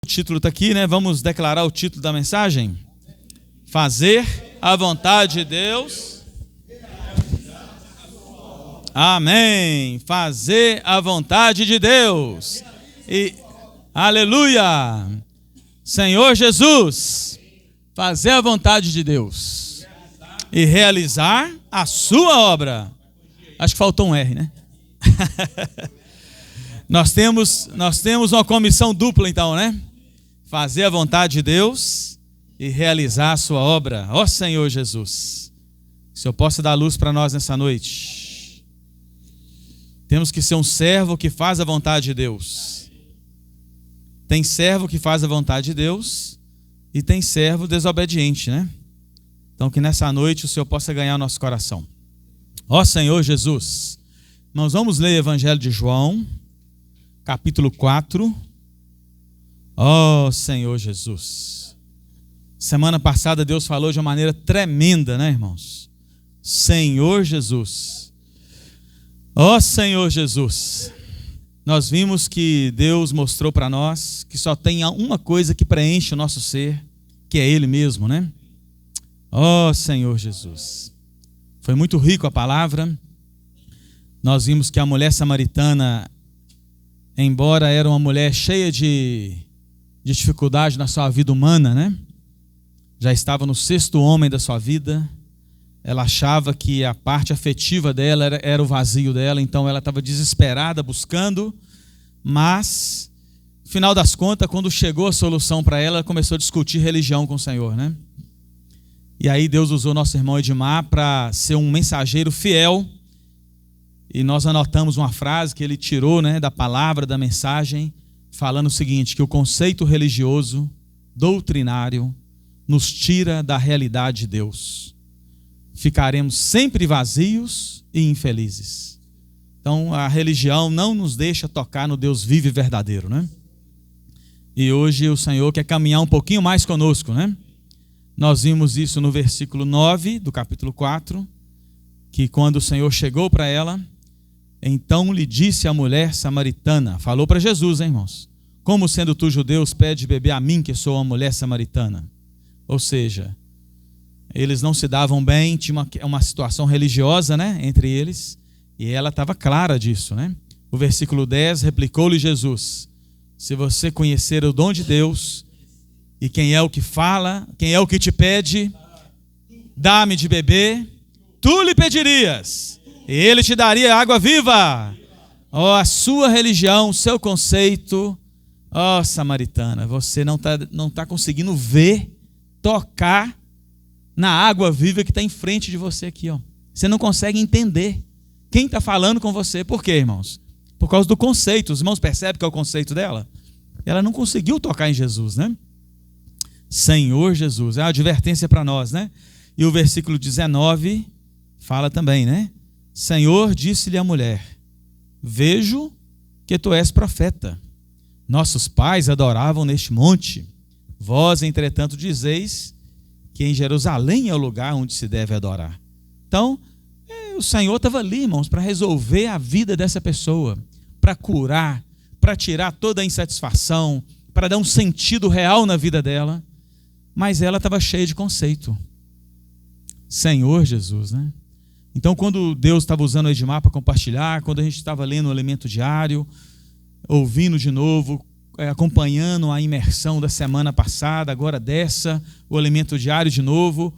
O título está aqui, né? Vamos declarar o título da mensagem? Fazer a vontade de Deus. Amém. Fazer a vontade de Deus. E aleluia. Senhor Jesus, fazer a vontade de Deus e realizar a sua obra. Acho que faltou um R, né? Nós temos uma comissão dupla então, né? Fazer a vontade de Deus e realizar a sua obra. Ó Senhor Jesus, que o Senhor possa dar luz para nós nessa noite. Temos que ser um servo que faz a vontade de Deus. Tem servo que faz a vontade de Deus e tem servo desobediente, né? Então que nessa noite o Senhor possa ganhar o nosso coração. Ó Senhor Jesus. Nós vamos ler o Evangelho de João, capítulo 4. Ó Senhor Jesus. Semana passada Deus falou de uma maneira tremenda, né, irmãos? Senhor Jesus. Ó Senhor Jesus. Nós vimos que Deus mostrou para nós que só tem uma coisa que preenche o nosso ser, que é Ele mesmo, né? Ó Senhor Jesus. Foi muito rico a palavra. Nós vimos que a mulher samaritana, embora era uma mulher cheia de dificuldade na sua vida humana, né? Já estava no 6º homem da sua vida. Ela achava que a parte afetiva dela era o vazio dela, então ela estava desesperada buscando, mas, no final das contas, quando chegou a solução para ela, ela começou a discutir religião com o Senhor, né? E aí Deus usou nosso irmão Edmar para ser um mensageiro fiel. E nós anotamos uma frase que ele tirou, né, da palavra, da mensagem, falando o seguinte, que o conceito religioso, doutrinário, nos tira da realidade de Deus. Ficaremos sempre vazios e infelizes. Então a religião não nos deixa tocar no Deus vivo e verdadeiro, né? E hoje o Senhor quer caminhar um pouquinho mais conosco, né? Nós vimos isso no versículo 9 do capítulo 4, que quando o Senhor chegou para ela, então lhe disse a mulher samaritana, falou para Jesus, hein, irmãos? Como sendo tu judeus, pede beber a mim, que sou uma mulher samaritana? Ou seja, eles não se davam bem, tinha uma situação religiosa, né, entre eles, e ela estava clara disso, né? O versículo 10, replicou-lhe Jesus, se você conhecer o dom de Deus, e quem é o que fala, quem é o que te pede, dá-me de beber, tu lhe pedirias, e ele te daria água viva. Ó, a sua religião, o seu conceito, ó samaritana, você não tá conseguindo ver, tocar na água viva que está em frente de você aqui, ó. Você não consegue entender quem está falando com você. Por quê, irmãos? Por causa do conceito. Os irmãos percebem que é o conceito dela? Ela não conseguiu tocar em Jesus, né? Senhor Jesus, é uma advertência para nós, né? E o versículo 19 fala também, né? Senhor, disse-lhe a mulher, vejo que tu és profeta. Nossos pais adoravam neste monte. Vós, entretanto, dizeis que em Jerusalém é o lugar onde se deve adorar. Então, o Senhor estava ali, irmãos, para resolver a vida dessa pessoa, para curar, para tirar toda a insatisfação, para dar um sentido real na vida dela. Mas ela estava cheia de conceito. Senhor Jesus, né? Então, quando Deus estava usando o Edmar para compartilhar, quando a gente estava lendo o Alimento Diário, ouvindo de novo, acompanhando a imersão da semana passada, agora dessa, o Alimento Diário de novo,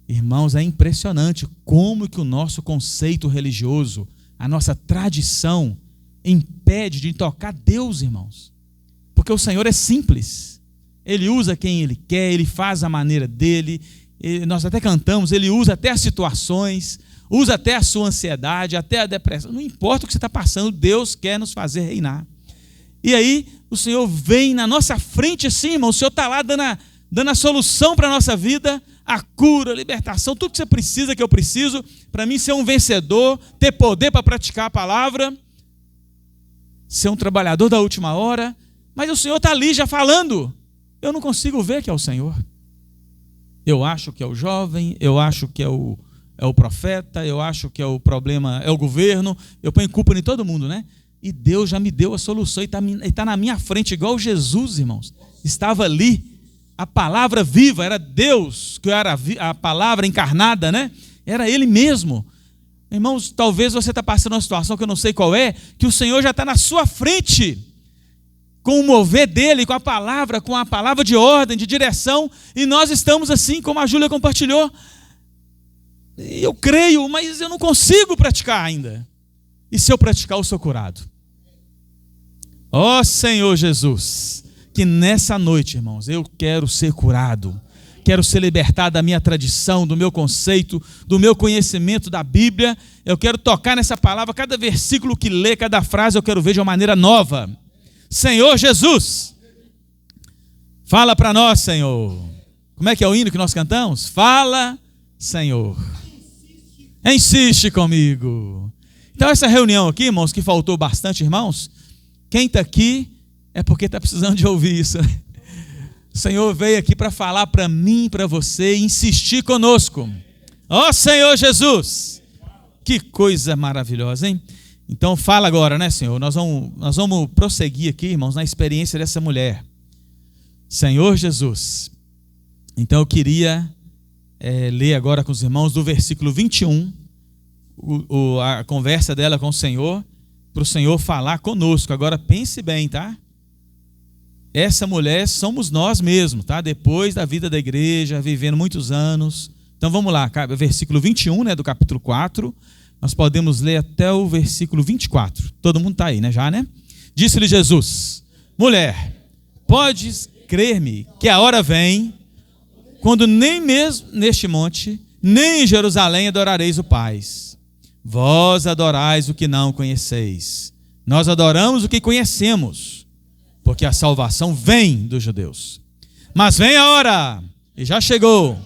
irmãos, é impressionante como que o nosso conceito religioso, a nossa tradição, impede de tocar Deus, irmãos. Porque o Senhor é simples. Ele usa quem Ele quer, Ele faz a maneira dEle. Nós até cantamos, Ele usa até as situações, usa até a sua ansiedade, até a depressão. Não importa o que você está passando, Deus quer nos fazer reinar. E aí, o Senhor vem na nossa frente assim, irmão. O Senhor está lá dando a solução para a nossa vida, a cura, a libertação, tudo que você precisa, que eu preciso, para mim ser um vencedor, ter poder para praticar a palavra, ser um trabalhador da última hora. Mas o Senhor está ali já falando. Eu não consigo ver que é o Senhor. Eu acho que é o jovem, eu acho que é o profeta, eu acho que é o problema, é o governo, eu ponho culpa em todo mundo, né? E Deus já me deu a solução e está na minha frente, igual Jesus, irmãos. estava ali, a palavra viva, era Deus, que era a palavra encarnada, né? Era Ele mesmo. Irmãos, talvez você está passando uma situação que eu não sei qual é, que o Senhor já está na sua frente, com o mover dEle, com a palavra de ordem, de direção, e nós estamos assim, como a Júlia compartilhou. Eu creio, mas eu não consigo praticar ainda. E se eu praticar, eu sou curado. Ó Senhor Jesus, que nessa noite, irmãos, eu quero ser curado. Quero ser libertado da minha tradição, do meu conceito, do meu conhecimento da Bíblia. Eu quero tocar nessa palavra, cada versículo que lê, cada frase, eu quero ver de uma maneira nova. Senhor Jesus, fala para nós, Senhor. Como é que é o hino que nós cantamos? Fala, Senhor. Insiste comigo. Então essa reunião aqui, irmãos, que faltou bastante, irmãos, quem está aqui é porque está precisando de ouvir isso. O Senhor veio aqui para falar para mim, para você, insistir conosco. Ó Senhor Jesus, que coisa maravilhosa, hein? Então fala agora, né, Senhor? Nós vamos prosseguir aqui, irmãos, na experiência dessa mulher. Senhor Jesus. Então eu queria ler agora com os irmãos do versículo 21, a conversa dela com o Senhor, para o Senhor falar conosco. Agora pense bem, tá? Essa mulher somos nós mesmos, tá? Depois da vida da igreja, vivendo muitos anos. Então vamos lá, versículo 21, né, do capítulo 4. Nós podemos ler até o versículo 24. Todo mundo está aí, né? Já, né? Disse-lhe Jesus: mulher, podes crer-me que a hora vem, quando nem mesmo neste monte, nem em Jerusalém adorareis o Pai. Vós adorais o que não conheceis. Nós adoramos o que conhecemos, porque a salvação vem dos judeus. Mas vem a hora, e já chegou,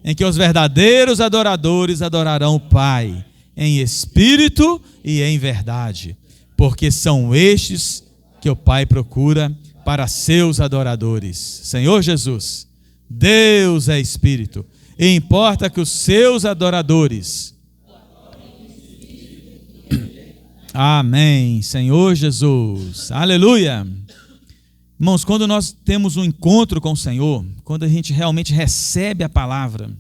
em que os verdadeiros adoradores adorarão o Pai, em espírito e em verdade, porque são estes que o Pai procura para seus adoradores. Senhor Jesus, Deus é espírito, e importa que os seus adoradores... Amém, Senhor Jesus, aleluia. Irmãos, quando nós temos um encontro com o Senhor, quando a gente realmente recebe a palavra,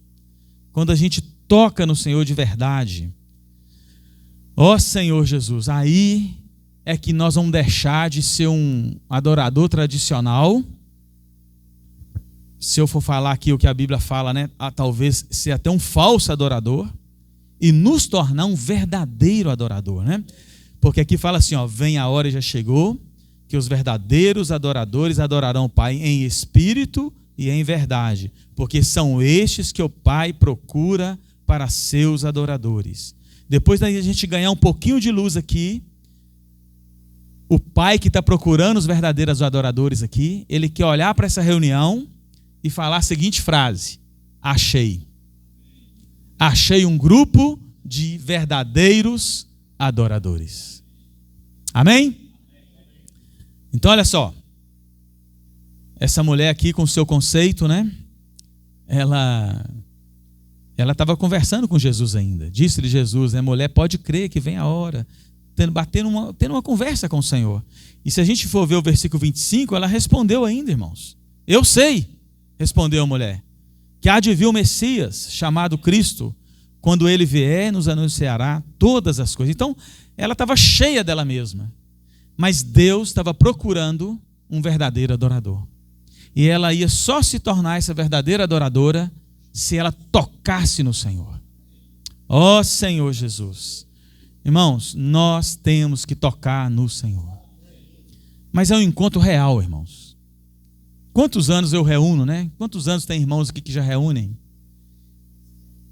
quando a gente toca no Senhor de verdade, ó Senhor Jesus, aí é que nós vamos deixar de ser um adorador tradicional. Se eu for falar aqui o que a Bíblia fala, né, talvez ser até um falso adorador, e nos tornar um verdadeiro adorador, né? Porque aqui fala assim, ó, vem a hora e já chegou, que os verdadeiros adoradores adorarão o Pai em espírito e em verdade, porque são estes que o Pai procura para seus adoradores. Depois da gente ganhar um pouquinho de luz aqui, o Pai que está procurando os verdadeiros adoradores aqui, ele quer olhar para essa reunião e falar a seguinte frase: achei um grupo de verdadeiros adoradores. Amém? Então olha só, essa mulher aqui com o seu conceito, né? Ela estava conversando com Jesus ainda. Disse-lhe Jesus, né? Mulher, pode crer que vem a hora. Tendo uma conversa com o Senhor. E se a gente for ver o versículo 25, ela respondeu ainda, irmãos. Eu sei, respondeu a mulher, que há de vir o Messias, chamado Cristo. Quando ele vier, nos anunciará todas as coisas. Então, ela estava cheia dela mesma. Mas Deus estava procurando um verdadeiro adorador. E ela ia só se tornar essa verdadeira adoradora se ela tocasse no Senhor. Ó Senhor Jesus. Irmãos, nós temos que tocar no Senhor. Mas é um encontro real, irmãos. Quantos anos eu reúno, né? Quantos anos tem irmãos aqui que já reúnem?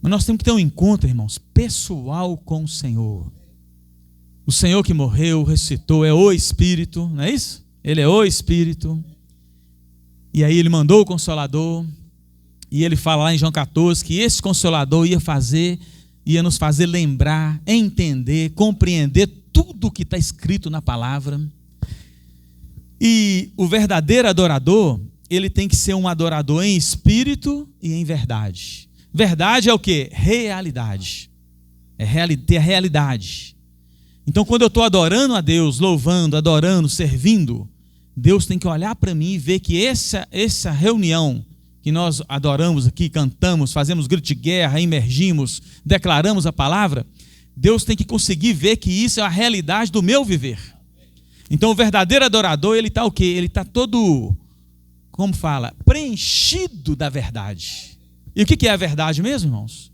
Mas nós temos que ter um encontro, irmãos, pessoal com o Senhor. O Senhor que morreu, ressuscitou, é o Espírito, não é isso? Ele é o Espírito. E aí ele mandou o Consolador. E ele fala lá em João 14 que esse Consolador ia nos fazer lembrar, entender, compreender tudo o que está escrito na palavra. E o verdadeiro adorador, ele tem que ser um adorador em espírito e em verdade. Verdade é o quê? Realidade. Ter realidade. Então, quando eu estou adorando a Deus, louvando, adorando, servindo, Deus tem que olhar para mim e ver que essa reunião que nós adoramos aqui, cantamos, fazemos grito de guerra, emergimos, declaramos a palavra, Deus tem que conseguir ver que isso é a realidade do meu viver. Então o verdadeiro adorador, ele está o quê? Ele está todo, como fala, preenchido da verdade. E o que é a verdade mesmo, irmãos?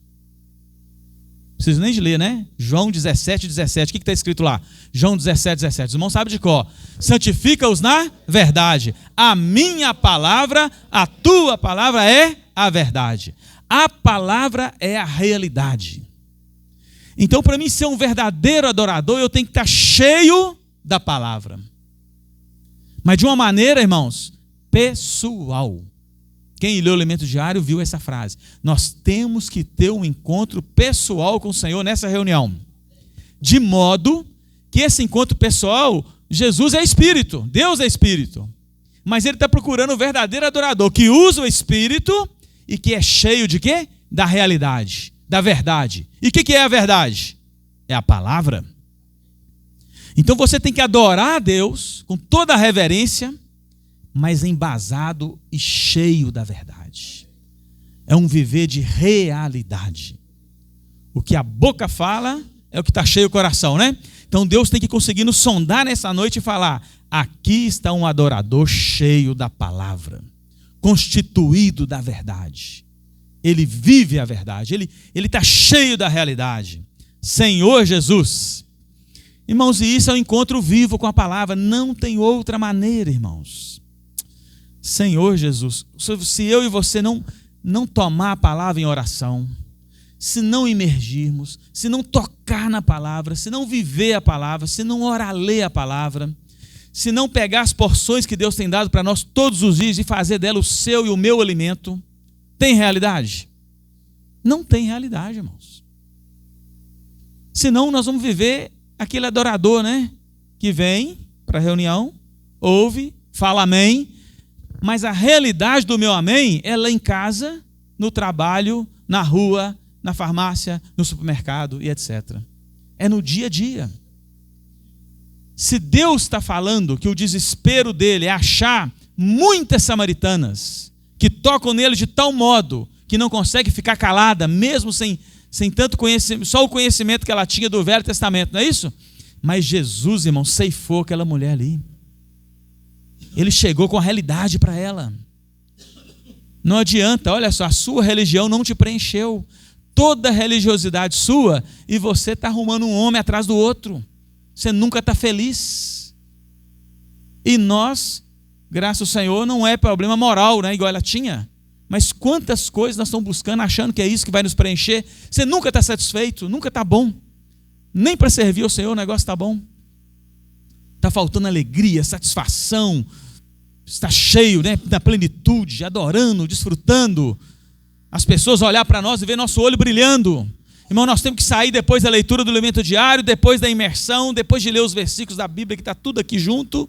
Não preciso nem de ler, né? João 17, 17. O que está escrito lá? João 17, 17. Os irmãos sabem de cor. Santifica-os na verdade. A minha palavra, a tua palavra é a verdade. A palavra é a realidade. Então, para mim ser um verdadeiro adorador, eu tenho que estar cheio da palavra. Mas de uma maneira, irmãos, pessoal. Quem leu o Alimento Diário viu essa frase. Nós temos que ter um encontro pessoal com o Senhor nessa reunião. De modo que esse encontro pessoal, Jesus é Espírito, Deus é Espírito. Mas Ele está procurando o verdadeiro adorador, que usa o Espírito e que é cheio de quê? Da realidade, da verdade. E o que é a verdade? É a palavra. Então você tem que adorar a Deus com toda a reverência, mas embasado e cheio da verdade. É um viver de realidade. O que a boca fala é o que está cheio o coração, né? Então Deus tem que conseguir nos sondar nessa noite e falar: aqui está um adorador cheio da palavra, constituído da verdade. Ele vive a verdade, ele está cheio da realidade. Senhor Jesus. Irmãos, e isso é um encontro vivo com a palavra. Não tem outra maneira, irmãos. Senhor Jesus, se eu e você não tomar a palavra em oração, se não imergirmos, se não tocar na palavra, se não viver a palavra, se não orar, ler a palavra, se não pegar as porções que Deus tem dado para nós todos os dias e fazer dela o seu e o meu alimento, tem realidade? Não tem realidade, irmãos. Senão nós vamos viver aquele adorador, né? Que vem para a reunião, ouve, fala amém, mas a realidade do meu amém é lá em casa, no trabalho, na rua, na farmácia, no supermercado e etc. É no dia a dia. Se Deus está falando que o desespero dele é achar muitas samaritanas que tocam nele de tal modo que não consegue ficar calada, mesmo sem tanto conhecimento, só o conhecimento que ela tinha do Velho Testamento, não é isso? Mas Jesus, irmão, ceifou aquela mulher ali. Ele chegou com a realidade para ela. Não adianta, olha só, a sua religião não te preencheu. Toda religiosidade sua, e você está arrumando um homem atrás do outro. Você nunca está feliz. E nós, graças ao Senhor, não é problema moral, né, igual ela tinha. Mas quantas coisas nós estamos buscando, achando que é isso que vai nos preencher. Você nunca está satisfeito, nunca está bom. Nem para servir ao Senhor o negócio está bom. Está faltando alegria, satisfação, está cheio, né, da plenitude, adorando, desfrutando. As pessoas olhar para nós e ver nosso olho brilhando. Irmão, nós temos que sair depois da leitura do Alimento Diário, depois da imersão, depois de ler os versículos da Bíblia, que está tudo aqui junto.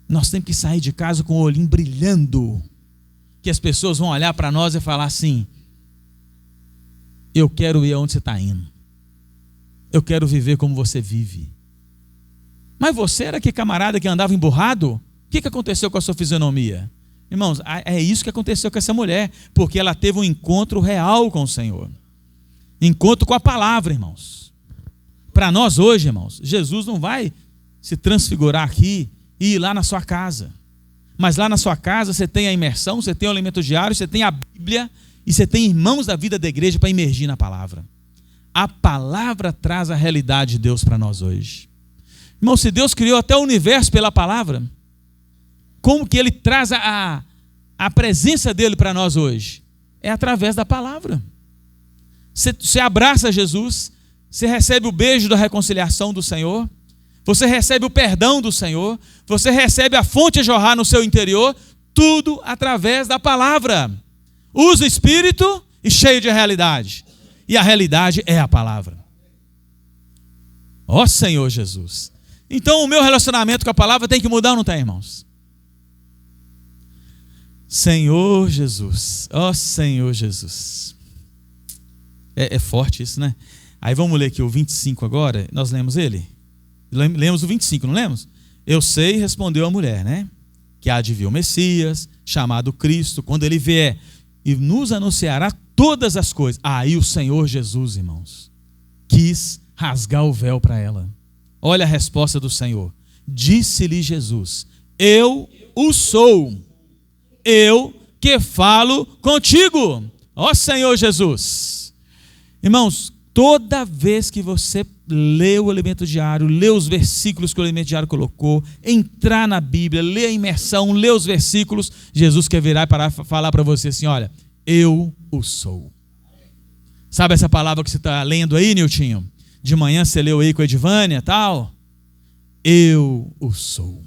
Nós temos que sair de casa com o olhinho brilhando. Que as pessoas vão olhar para nós e falar assim: eu quero ir aonde você está indo. Eu quero viver como você vive. Mas você era que camarada que andava emburrado? O que aconteceu com a sua fisionomia? Irmãos, é isso que aconteceu com essa mulher, porque ela teve um encontro real com o Senhor. Encontro com a palavra, irmãos. Para nós hoje, irmãos, Jesus não vai se transfigurar aqui e ir lá na sua casa. Mas lá na sua casa você tem a imersão, você tem o alimento diário, você tem a Bíblia e você tem irmãos da vida da igreja para imergir na palavra. A palavra traz a realidade de Deus para nós hoje. Irmão, se Deus criou até o universo pela palavra, como que Ele traz a presença dEle para nós hoje? É através da palavra. Você abraça Jesus, você recebe o beijo da reconciliação do Senhor, você recebe o perdão do Senhor, você recebe a fonte a jorrar no seu interior, tudo através da palavra. Usa o Espírito e cheio de realidade. E a realidade é a palavra. Ó Senhor Jesus. Então o meu relacionamento com a palavra tem que mudar ou não tem, irmãos? Senhor Jesus. Ó Senhor Jesus. É forte isso, né? Aí vamos ler aqui o 25 agora. Nós lemos ele? Lemos o 25, não lemos? Eu sei, respondeu a mulher, né? que há de vir o Messias, chamado Cristo, quando ele vier e nos anunciará todas as coisas. Aí o Senhor Jesus, irmãos, quis rasgar o véu para ela. Olha a resposta do Senhor. Disse-lhe Jesus: eu o sou, eu que falo contigo. Ó Senhor Jesus. Irmãos, toda vez que você lê o Alimento Diário, lê os versículos que o Alimento Diário colocou, entrar na Bíblia, lê a imersão, lê os versículos, Jesus quer virar e falar para você assim: olha, eu o sou. Sabe essa palavra que você está lendo aí, Niltinho? De manhã você leu aí com a Edivânia e tal? Eu o sou.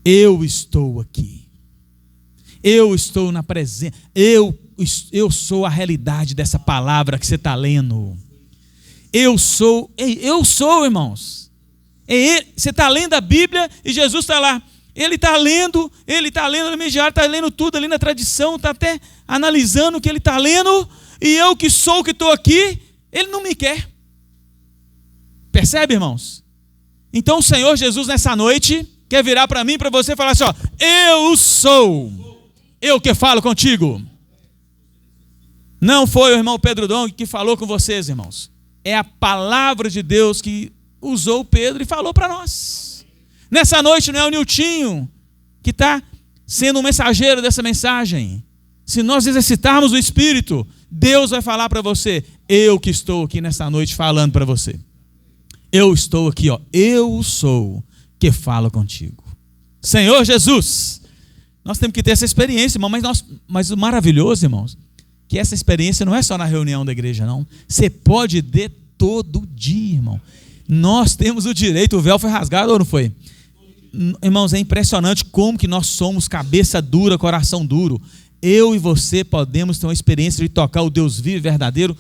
Eu estou aqui. Eu estou na presença. Eu sou a realidade dessa palavra que você está lendo. Eu sou, irmãos. Você está lendo a Bíblia e Jesus está lá. Ele está lendo, está lendo tudo ali na tradição, está até analisando o que ele está lendo, e eu que sou, que estou aqui, ele não me quer. Percebe, irmãos? Então o Senhor Jesus nessa noite quer virar para mim e para você e falar assim: ó, eu sou, eu que falo contigo. Não foi o irmão Pedro Dong que falou com vocês, irmãos. É a palavra de Deus que usou Pedro e falou para nós. Nessa noite não é o Niltinho que está sendo um mensageiro dessa mensagem. Se nós exercitarmos o Espírito, Deus vai falar para você: eu que estou aqui nessa noite falando para você. Eu estou aqui, ó, eu sou que falo contigo. Senhor Jesus, nós temos que ter essa experiência, irmão, mas o maravilhoso, irmãos, que essa experiência não é só na reunião da igreja, não. Você pode ter todo dia, irmão. Nós temos o direito, o véu foi rasgado ou não foi? Irmãos, é impressionante como que nós somos cabeça dura, coração duro. Eu e você podemos ter uma experiência de tocar o Deus vivo e verdadeiro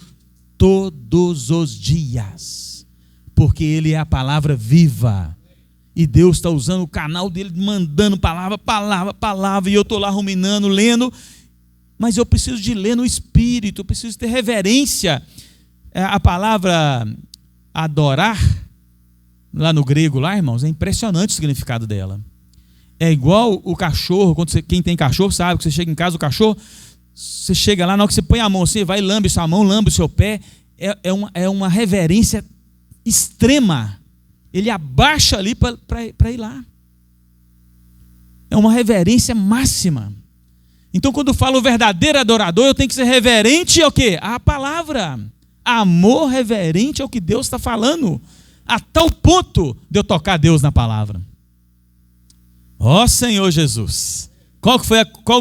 todos os dias, porque Ele é a palavra viva. E Deus está usando o canal dele, mandando palavra, e eu estou lá ruminando, lendo, mas eu preciso de ler no Espírito, eu preciso ter reverência. A palavra adorar, lá no grego, lá, irmãos, é impressionante o significado dela. É igual o cachorro, quem tem cachorro sabe que você chega em casa, o cachorro, você chega lá, na hora que você põe a mão, você vai, lambe sua mão, lambe o seu pé, é uma reverência extrema. Ele abaixa ali para ir lá. É uma reverência máxima. Então, quando eu falo verdadeiro adorador, eu tenho que ser reverente ao quê? À palavra. Amor reverente ao que Deus está falando, a tal ponto de eu tocar Deus na palavra. Ó Senhor Jesus, qual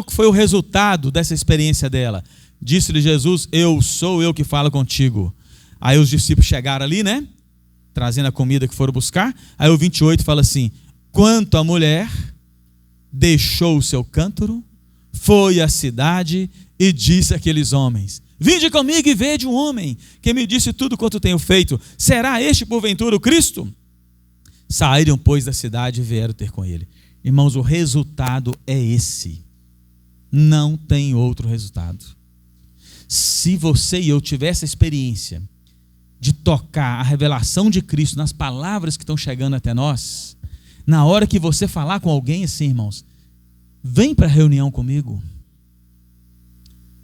que foi o resultado dessa experiência dela? Disse-lhe Jesus: eu sou eu que falo contigo. Aí os discípulos chegaram ali, né? Trazendo a comida que foram buscar. Aí o 28 fala assim: quanto a mulher deixou o seu cântaro, foi à cidade e disse àqueles homens: vinde comigo e vede um homem que me disse tudo quanto tenho feito. Será este porventura o Cristo? Saíram, pois, da cidade e vieram ter com ele. Irmãos, o resultado é esse. Não tem outro resultado. Se você e eu tiver essa experiência de tocar a revelação de Cristo nas palavras que estão chegando até nós, na hora que você falar com alguém assim, irmãos, vem para a reunião comigo.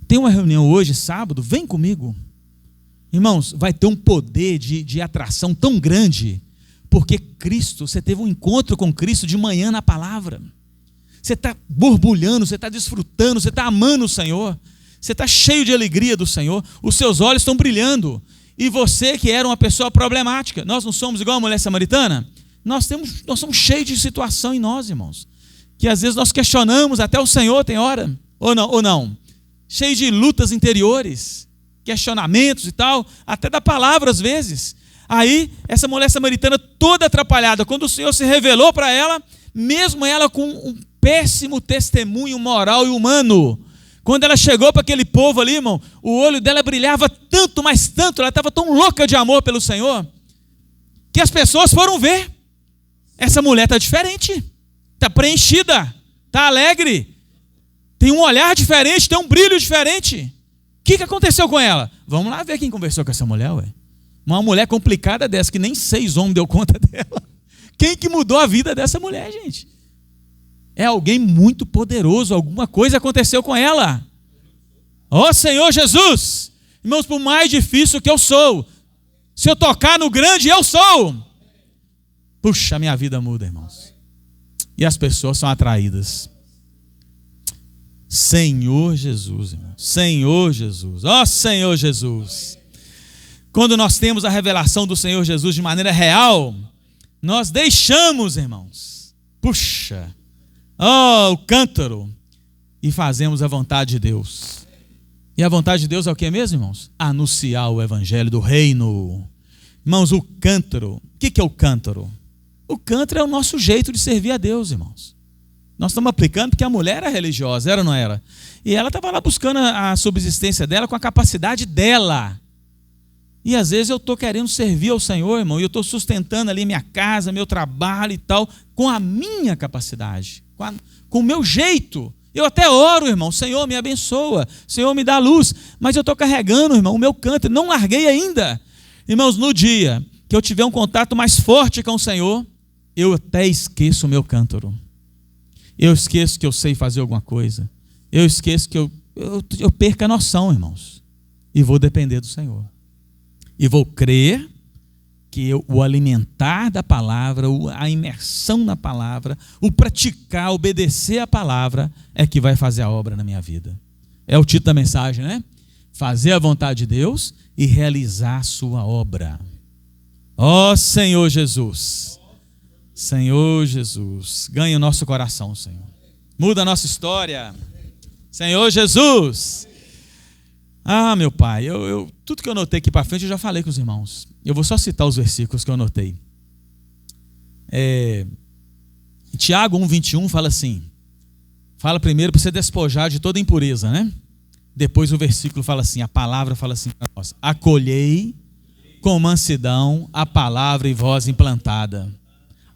Tem uma reunião hoje, sábado, vem comigo. Irmãos, vai ter um poder de atração tão grande, porque Cristo, você teve um encontro com Cristo de manhã na palavra. Você está borbulhando, você está desfrutando, você está amando o Senhor, você está cheio de alegria do Senhor, os seus olhos estão brilhando. E você que era uma pessoa problemática, nós não somos igual a mulher samaritana? Nós somos cheios de situação em nós, irmãos, que às vezes nós questionamos até o Senhor, tem hora, ou não? Cheio de lutas interiores, questionamentos e tal, até da palavra às vezes. Aí, essa mulher samaritana toda atrapalhada, quando o Senhor se revelou para ela, mesmo ela com um péssimo testemunho moral e humano, quando ela chegou para aquele povo ali, irmão, o olho dela brilhava tanto, mas tanto, ela estava tão louca de amor pelo Senhor, que as pessoas foram ver. Essa mulher está diferente, está preenchida, está alegre, tem um olhar diferente, tem um brilho diferente. O que aconteceu com ela? Vamos lá ver quem conversou com essa mulher, ué. Uma mulher complicada dessa, que nem 6 homens deu conta dela. Quem que mudou a vida dessa mulher, gente? É alguém muito poderoso, alguma coisa aconteceu com ela. Ó Senhor Jesus! Irmãos, por mais difícil que eu sou, se eu tocar no grande, eu sou. Puxa, a minha vida muda, irmãos. E as pessoas são atraídas. Senhor Jesus, irmão. Senhor Jesus. Ó Senhor Jesus. Quando nós temos a revelação do Senhor Jesus de maneira real, nós deixamos, irmãos, puxa, o cântaro, e fazemos a vontade de Deus. E a vontade de Deus é o que mesmo, irmãos? Anunciar o evangelho do reino. Irmãos, o cântaro. O que é o cântaro? O cântaro é o nosso jeito de servir a Deus, irmãos. Nós estamos aplicando porque a mulher era religiosa, era ou não era? E ela estava lá buscando a subsistência dela com a capacidade dela. E às vezes eu estou querendo servir ao Senhor, irmão, e eu estou sustentando ali minha casa, meu trabalho e tal, com a minha capacidade, com o meu jeito. Eu até oro, irmão, Senhor, me abençoa, Senhor, me dá luz, mas eu estou carregando, irmão, o meu canto, não larguei ainda. Irmãos, no dia que eu tiver um contato mais forte com o Senhor, eu até esqueço o meu cântaro. Eu esqueço que eu sei fazer alguma coisa. Eu esqueço que eu perco a noção, irmãos, e vou depender do Senhor. E vou crer que o alimentar da palavra, a imersão na palavra, o praticar, obedecer a palavra é que vai fazer a obra na minha vida. É o título da mensagem, né? Fazer a vontade de Deus e realizar a sua obra. Ó Senhor Jesus. Senhor Jesus. Ganha o nosso coração, Senhor. Muda a nossa história. Senhor Jesus. Ah, meu Pai, tudo que eu anotei aqui para frente eu já falei com os irmãos. Eu vou só citar os versículos que eu anotei. Tiago 1:21 fala assim. Fala primeiro para você despojar de toda impureza, né? Depois o versículo fala assim, a palavra fala assim para nós. Acolhei com mansidão a palavra e voz implantada,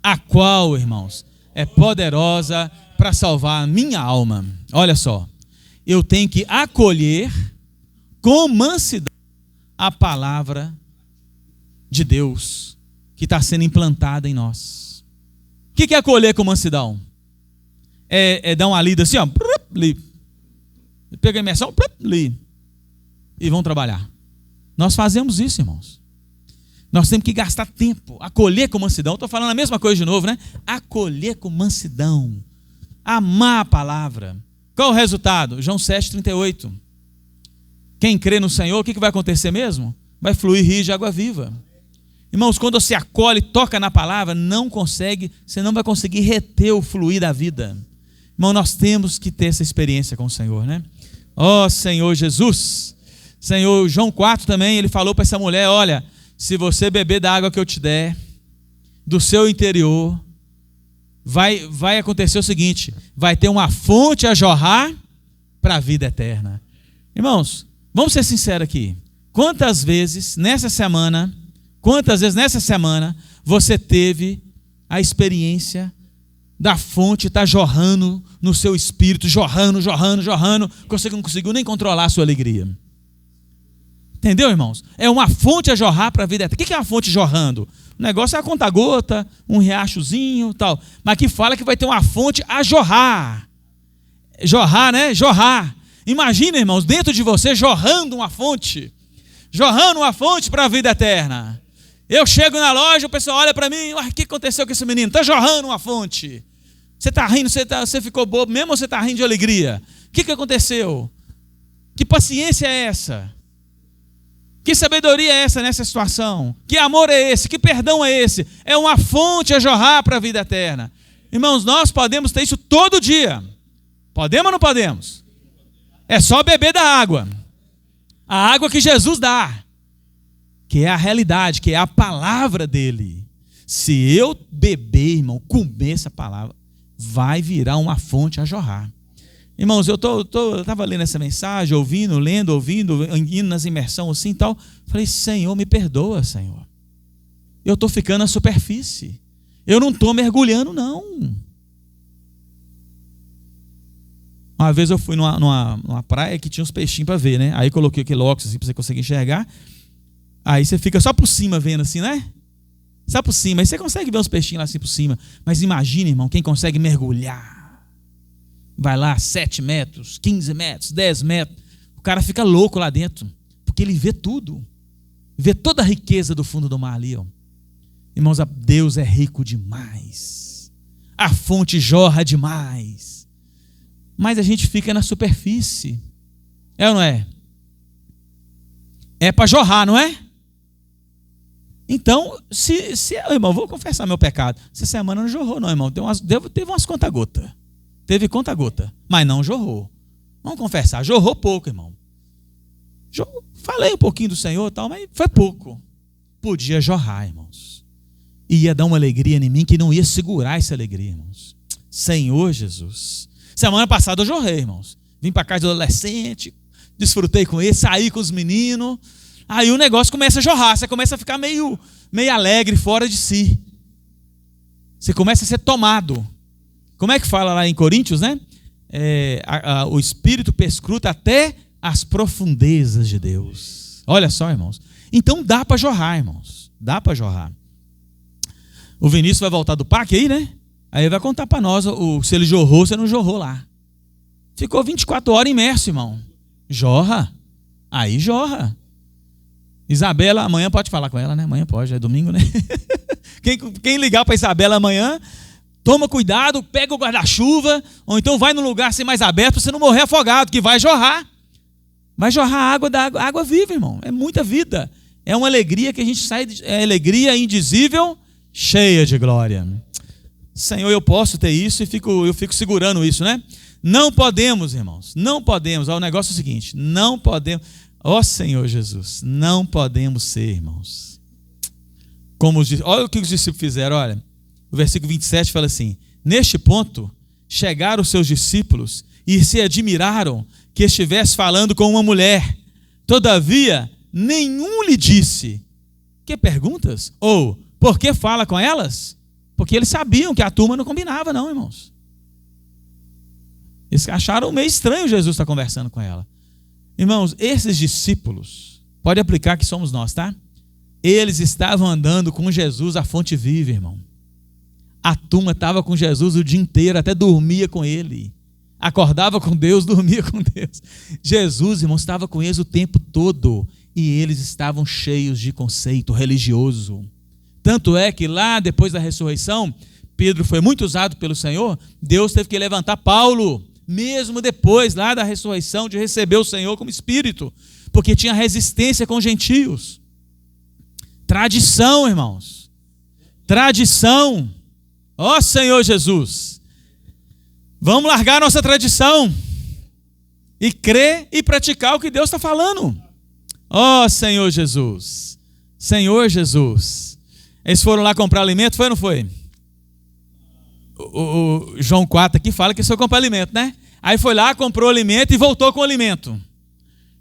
a qual, irmãos, é poderosa para salvar a minha alma. Olha só, eu tenho que acolher com mansidão a palavra de Deus que está sendo implantada em nós. O que é acolher com mansidão? É dar uma lida assim, ó, li. Pega a imersão, li. E vão trabalhar. Nós fazemos isso, irmãos. Nós temos que gastar tempo. Acolher com mansidão. Estou falando a mesma coisa de novo, né? Acolher com mansidão. Amar a palavra. Qual o resultado? João 7,38. Quem crê no Senhor, o que vai acontecer mesmo? Vai fluir rio de água viva. Irmãos, quando você acolhe, toca na palavra, você não vai conseguir reter o fluir da vida. Irmão, nós temos que ter essa experiência com o Senhor, né? Ó Senhor Jesus. Senhor, João 4 também, ele falou para essa mulher, olha, se você beber da água que eu te der, do seu interior, vai acontecer o seguinte, vai ter uma fonte a jorrar para a vida eterna. Irmãos, vamos ser sinceros aqui. Quantas vezes nessa semana você teve a experiência da fonte estar jorrando no seu espírito, jorrando, você não conseguiu nem controlar a sua alegria? Entendeu, irmãos? É uma fonte a jorrar para a vida eterna. O que é uma fonte jorrando? O negócio é a conta-gota, um riachozinho e tal. Mas aqui fala que vai ter uma fonte a jorrar. Jorrar, né? Jorrar. Imagina, irmãos, dentro de você jorrando uma fonte para a vida eterna. Eu chego na loja, o pessoal olha para mim, o que aconteceu com esse menino? Está jorrando uma fonte. Você está rindo, você ficou bobo mesmo ou você está rindo de alegria? O que aconteceu? Que paciência é essa? Que sabedoria é essa nessa situação? Que amor é esse? Que perdão é esse? É uma fonte a jorrar para a vida eterna. Irmãos, nós podemos ter isso todo dia. Podemos ou não podemos? É só beber da água. A água que Jesus dá. Que é a realidade, que é a palavra dele. Se eu beber, irmão, comer essa palavra, vai virar uma fonte a jorrar. Irmãos, eu estava lendo essa mensagem, ouvindo, indo nas imersões assim e tal. Falei, Senhor, me perdoa, Senhor. Eu estou ficando na superfície. Eu não estou mergulhando, não. Uma vez eu fui numa praia que tinha uns peixinhos para ver, né? Aí coloquei aquele óculos assim para você conseguir enxergar. Aí você fica só por cima vendo assim, né? Só por cima. Aí você consegue ver uns peixinhos lá assim por cima. Mas imagina, irmão, quem consegue mergulhar. vai lá 7 metros, 15 metros, 10 metros. O cara fica louco lá dentro, porque ele vê tudo. Vê toda a riqueza do fundo do mar ali. Ó. Irmãos, Deus é rico demais. A fonte jorra demais. Mas a gente fica na superfície. É ou não é? É para jorrar, não é? Então, irmão, vou confessar meu pecado. Essa semana não jorrou, não, irmão. Teve umas conta-gota. Teve conta-gota, mas não jorrou. Vamos confessar, jorrou pouco, irmão. Falei um pouquinho do Senhor e tal, mas foi pouco. Podia jorrar, irmãos. Ia dar uma alegria em mim que não ia segurar essa alegria, irmãos. Senhor Jesus. Semana passada eu jorrei, irmãos. Vim para casa do adolescente, desfrutei com ele, saí com os meninos. Aí o negócio começa a jorrar, você começa a ficar meio alegre, fora de si. Você começa a ser tomado. Como é que fala lá em Coríntios, né? O Espírito perscruta até as profundezas de Deus. Olha só, irmãos. Então dá para jorrar, irmãos. Dá para jorrar. O Vinícius vai voltar do parque aí, né? Aí ele vai contar para nós se ele jorrou, se não jorrou lá. Ficou 24 horas imerso, irmão. Jorra. Aí jorra. Isabela, amanhã pode falar com ela, né? Amanhã pode, é domingo, né? Quem ligar para Isabela amanhã, toma cuidado, pega o guarda-chuva, ou então vai num lugar assim mais aberto para você não morrer afogado, que vai jorrar. Vai jorrar água da água viva, irmão. É muita vida. É uma alegria que a gente sai, é alegria indizível, cheia de glória. Senhor, eu posso ter isso e eu fico segurando isso, né? Não podemos, irmãos, não podemos. O negócio é o seguinte, não podemos. Ó Senhor Jesus, não podemos ser, irmãos. Olha o que os discípulos fizeram, olha. O versículo 27 fala assim: neste ponto, chegaram os seus discípulos e se admiraram que estivesse falando com uma mulher. Todavia, nenhum lhe disse: que perguntas? Ou, por que fala com elas? Porque eles sabiam que a turma não combinava, não, irmãos. Eles acharam meio estranho Jesus estar conversando com ela. Irmãos, esses discípulos, pode aplicar que somos nós, tá? Eles estavam andando com Jesus, a fonte viva, irmão. A turma estava com Jesus o dia inteiro, até dormia com ele. Acordava com Deus, dormia com Deus. Jesus, irmão, estava com eles o tempo todo. E eles estavam cheios de conceito religioso. Tanto é que lá, depois da ressurreição, Pedro foi muito usado pelo Senhor. Deus teve que levantar Paulo, mesmo depois lá da ressurreição, de receber o Senhor como Espírito. Porque tinha resistência com os gentios. Tradição, irmãos. Tradição. Ó Senhor Jesus. Vamos largar nossa tradição e crer e praticar o que Deus está falando. Ó Senhor Jesus. Senhor Jesus. Eles foram lá comprar alimento, foi ou não foi? O João 4 aqui fala que eles foram comprar alimento, né? Aí foi lá, comprou alimento e voltou com o alimento.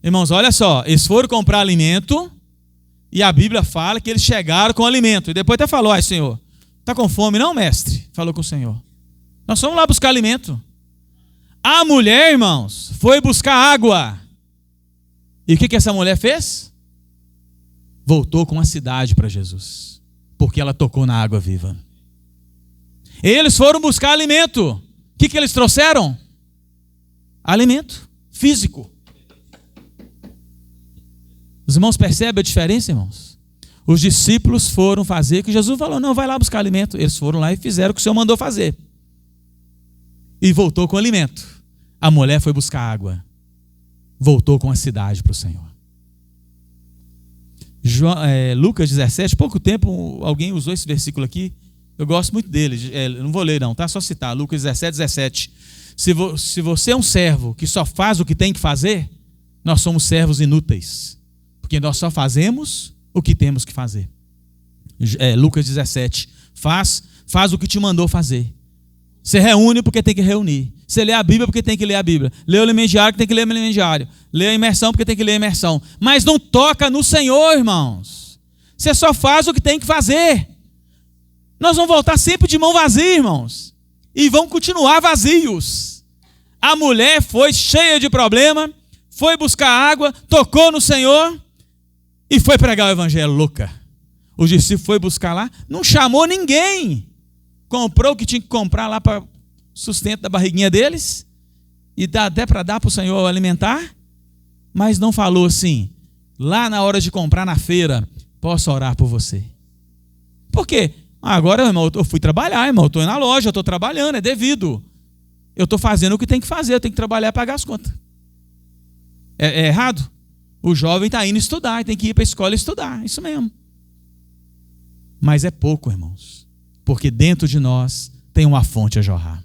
Irmãos, olha só. Eles foram comprar alimento e a Bíblia fala que eles chegaram com alimento. E depois até falou: ai Senhor, está com fome não, mestre? Falou com o Senhor. Nós fomos lá buscar alimento. A mulher, irmãos, foi buscar água. E o que essa mulher fez? Voltou com a cidade para Jesus. Porque ela tocou na água viva. Eles foram buscar alimento. O que eles trouxeram? Alimento físico. Os irmãos percebem a diferença, irmãos? Os discípulos foram fazer o que Jesus falou: não, vai lá buscar alimento. Eles foram lá e fizeram o que o Senhor mandou fazer. E voltou com alimento. A mulher foi buscar água. Voltou com a cidade para o Senhor. Lucas 17, pouco tempo alguém usou esse versículo aqui. Eu gosto muito dele. Não vou ler não, tá? Só citar. Lucas 17. Se você é um servo que só faz o que tem que fazer, nós somos servos inúteis. Porque nós só fazemos o que temos que fazer. Lucas 17. Faz o que te mandou fazer. Você reúne porque tem que reunir. Você lê a Bíblia porque tem que ler a Bíblia. Lê o elemento diário porque tem que ler o elemento diário. Lê a imersão porque tem que ler a imersão. Mas não toca no Senhor, irmãos. Você só faz o que tem que fazer. Nós vamos voltar sempre de mão vazia, irmãos. E vão continuar vazios. A mulher foi cheia de problema, foi buscar água, tocou no Senhor e foi pregar o evangelho louca. O discípulo foi buscar lá, não chamou ninguém. Comprou o que tinha que comprar lá para sustento da barriguinha deles e dá até para dar para o Senhor alimentar, mas não falou assim, lá na hora de comprar na feira, posso orar por você. Por quê? Agora, irmão, eu fui trabalhar, irmão, eu estou na loja, eu estou trabalhando, é devido. Eu estou fazendo o que tem que fazer, eu tenho que trabalhar e pagar as contas. É errado? O jovem está indo estudar, tem que ir para a escola estudar, isso mesmo. Mas é pouco, irmãos, porque dentro de nós tem uma fonte a jorrar.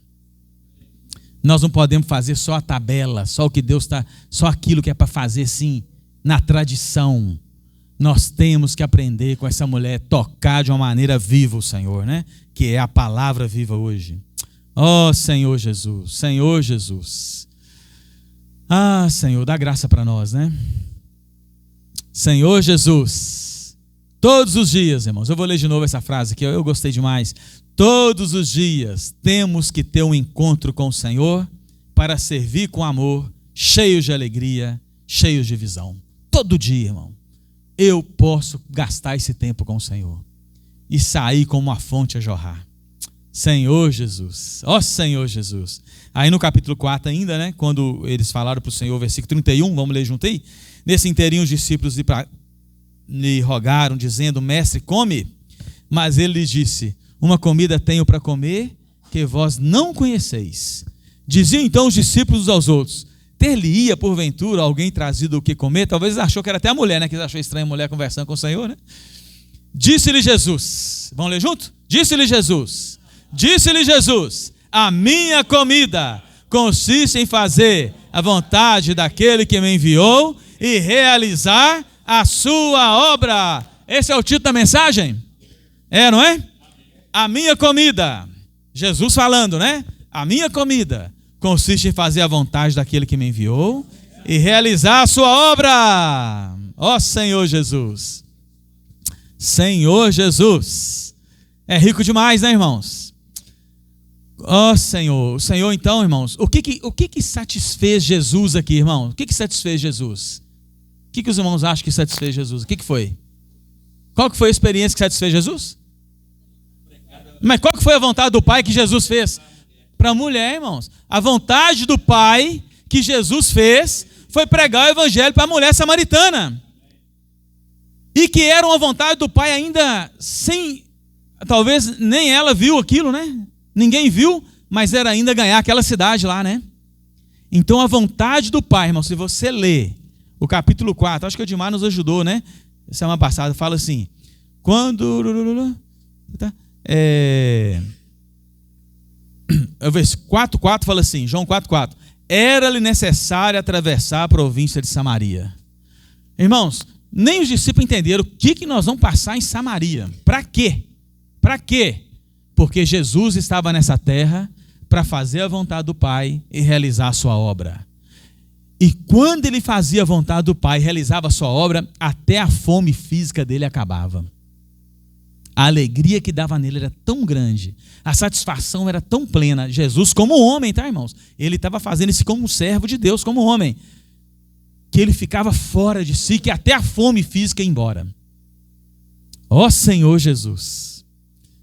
Nós não podemos fazer só a tabela, só o que Deus está, só aquilo que é para fazer, sim, na tradição. Nós temos que aprender com essa mulher, tocar de uma maneira viva o Senhor, né? Que é a palavra viva hoje. Oh, Senhor Jesus, Senhor Jesus. Ah, Senhor, dá graça para nós, né? Senhor Jesus, todos os dias, irmãos, eu vou ler de novo essa frase que eu gostei demais. Todos os dias temos que ter um encontro com o Senhor para servir com amor, cheios de alegria, cheios de visão. Todo dia, irmão, eu posso gastar esse tempo com o Senhor e sair como uma fonte a jorrar. Senhor Jesus, ó Senhor Jesus. Aí no capítulo 4 ainda, né, quando eles falaram para o Senhor, versículo 31, vamos ler junto aí? Nesse inteirinho os discípulos lhe rogaram, dizendo, mestre, come. Mas ele lhes disse, uma comida tenho para comer que vós não conheceis. Diziam então os discípulos aos outros, ter-lhe-ia porventura alguém trazido o que comer? Talvez eles achou que era até a mulher, né, que eles achou estranha a mulher conversando com o Senhor, né? Disse-lhe Jesus, vamos ler junto? Disse-lhe Jesus, a minha comida consiste em fazer a vontade daquele que me enviou e realizar a sua obra. Esse é o título da mensagem? Não é? A minha comida, Jesus falando, né? A minha comida consiste em fazer a vontade daquele que me enviou e realizar a sua obra. Ó Senhor Jesus. Senhor Jesus. É rico demais, né, irmãos? Ó Senhor. O Senhor, então, irmãos, o que satisfez Jesus aqui, irmão? O que satisfez Jesus? O que os irmãos acham que satisfez Jesus? O que foi? Qual que foi a experiência que satisfez Jesus? Mas qual que foi a vontade do Pai que Jesus fez? Para a mulher, irmãos. A vontade do Pai que Jesus fez foi pregar o evangelho para a mulher samaritana. E que era uma vontade do Pai ainda sem... Talvez nem ela viu aquilo, né? Ninguém viu, mas era ainda ganhar aquela cidade lá, né? Então a vontade do Pai, irmão, se você ler o capítulo 4, acho que o Edmar nos ajudou, né? Semana passada, fala assim, quando... O versículo 4:4 fala assim, João 4:4, era-lhe necessário atravessar a província de Samaria. Irmãos, nem os discípulos entenderam o que nós vamos passar em Samaria. Para quê? Para quê? Porque Jesus estava nessa terra para fazer a vontade do Pai e realizar a sua obra. E quando ele fazia a vontade do Pai e realizava a sua obra, até a fome física dele acabava. A alegria que dava nele era tão grande, a satisfação era tão plena. Jesus como homem, tá, irmãos? Ele estava fazendo isso como um servo de Deus, como homem, que ele ficava fora de si, que até a fome física ia embora. Ó Senhor Jesus,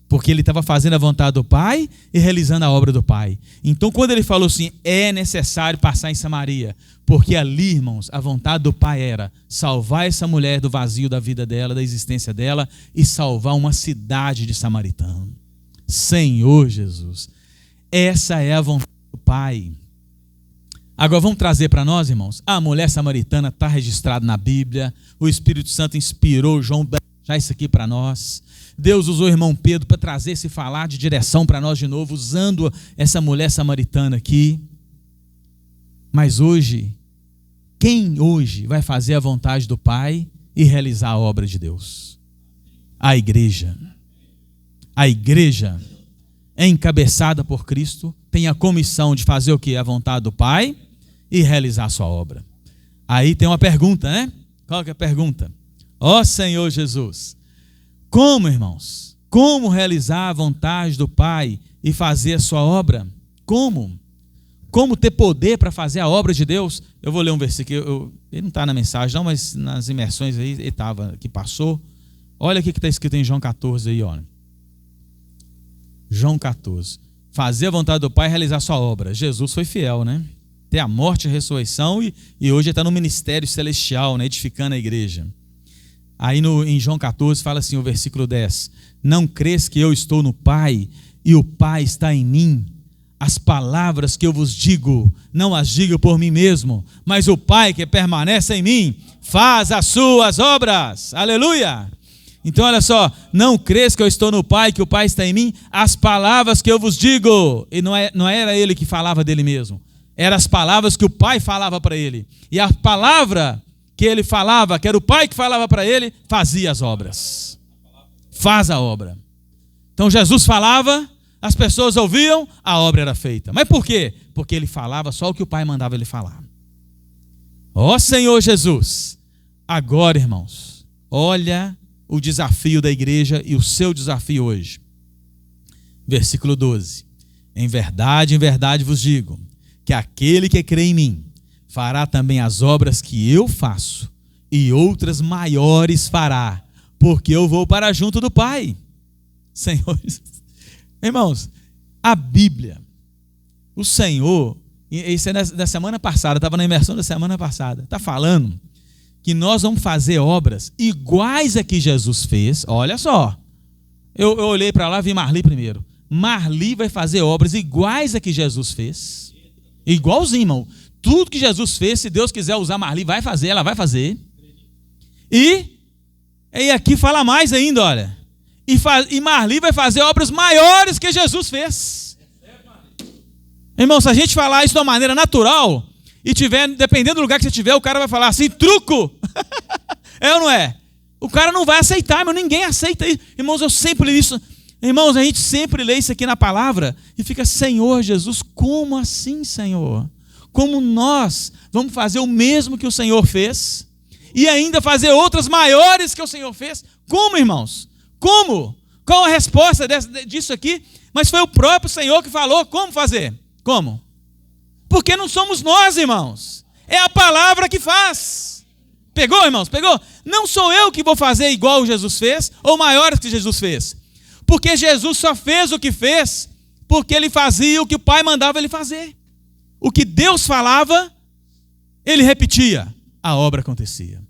porque ele estava fazendo a vontade do Pai e realizando a obra do Pai. Então quando ele falou assim, é necessário passar em Samaria, porque ali, irmãos, a vontade do Pai era salvar essa mulher do vazio da vida dela, da existência dela, e salvar uma cidade de samaritano. Senhor Jesus, essa é a vontade do Pai. Agora vamos trazer para nós, irmãos, a mulher samaritana está registrada na Bíblia, o Espírito Santo inspirou João a deixar isso aqui para nós. Deus usou o irmão Pedro para trazer esse falar de direção para nós de novo, usando essa mulher samaritana aqui. Mas hoje, quem hoje vai fazer a vontade do Pai e realizar a obra de Deus? A igreja. A igreja é encabeçada por Cristo, tem a comissão de fazer o quê? A vontade do Pai e realizar a sua obra. Aí tem uma pergunta, né? Qual que é a pergunta? Ó Senhor Jesus, como, irmãos? Como realizar a vontade do Pai e fazer a sua obra? Como? Como ter poder para fazer a obra de Deus? Eu vou ler um versículo, ele não está na mensagem não, mas nas imersões aí ele estava, que passou. Olha o que está escrito em João 14 aí, olha. João 14. Fazer a vontade do Pai e realizar a sua obra. Jesus foi fiel, né? até a morte e a ressurreição, e hoje ele está no ministério celestial, né, edificando a igreja. Aí em João 14 fala assim, o versículo 10, não crês que eu estou no Pai e o Pai está em mim? As palavras que eu vos digo, não as digo por mim mesmo, mas o Pai que permanece em mim, faz as suas obras. Aleluia! Então olha só, não crês que eu estou no Pai, que o Pai está em mim? As palavras que eu vos digo, e não era ele que falava dele mesmo, eram as palavras que o Pai falava para ele, e a palavra que ele falava, que era o Pai que falava para ele, fazia as obras. Faz a obra. Então Jesus falava, as pessoas ouviam, a obra era feita. Mas por quê? Porque ele falava só o que o Pai mandava ele falar. Ó Senhor Jesus, agora, irmãos, olha o desafio da igreja e o seu desafio hoje. Versículo 12. Em verdade vos digo, que aquele que crê em mim, fará também as obras que eu faço, e outras maiores fará, porque eu vou para junto do Pai. Senhor Jesus. Irmãos, a Bíblia, o Senhor, isso é da semana passada, estava na imersão da semana passada, está falando que nós vamos fazer obras iguais a que Jesus fez. Olha só, eu olhei para lá, vi Marli primeiro. Marli vai fazer obras iguais a que Jesus fez, igualzinho, irmão. Tudo que Jesus fez, se Deus quiser usar Marli, vai fazer, ela vai fazer. E aqui fala mais ainda, olha. E Marli vai fazer obras maiores que Jesus fez. Irmão, se a gente falar isso de uma maneira natural, e tiver, dependendo do lugar que você estiver, o cara vai falar assim, truco. É ou não é? O cara não vai aceitar, mas ninguém aceita isso. Irmãos, eu sempre li isso. Irmãos, a gente sempre lê isso aqui na palavra e fica, Senhor Jesus, como assim, Senhor? Como nós vamos fazer o mesmo que o Senhor fez e ainda fazer outras maiores que o Senhor fez? Como, irmãos? Como? Qual a resposta disso aqui? Mas foi o próprio Senhor que falou como fazer. Como? Porque não somos nós, irmãos. É a palavra que faz. Pegou, irmãos? Pegou? Não sou eu que vou fazer igual Jesus fez ou maiores que Jesus fez. Porque Jesus só fez o que fez porque ele fazia o que o Pai mandava ele fazer. O que Deus falava, ele repetia. A obra acontecia.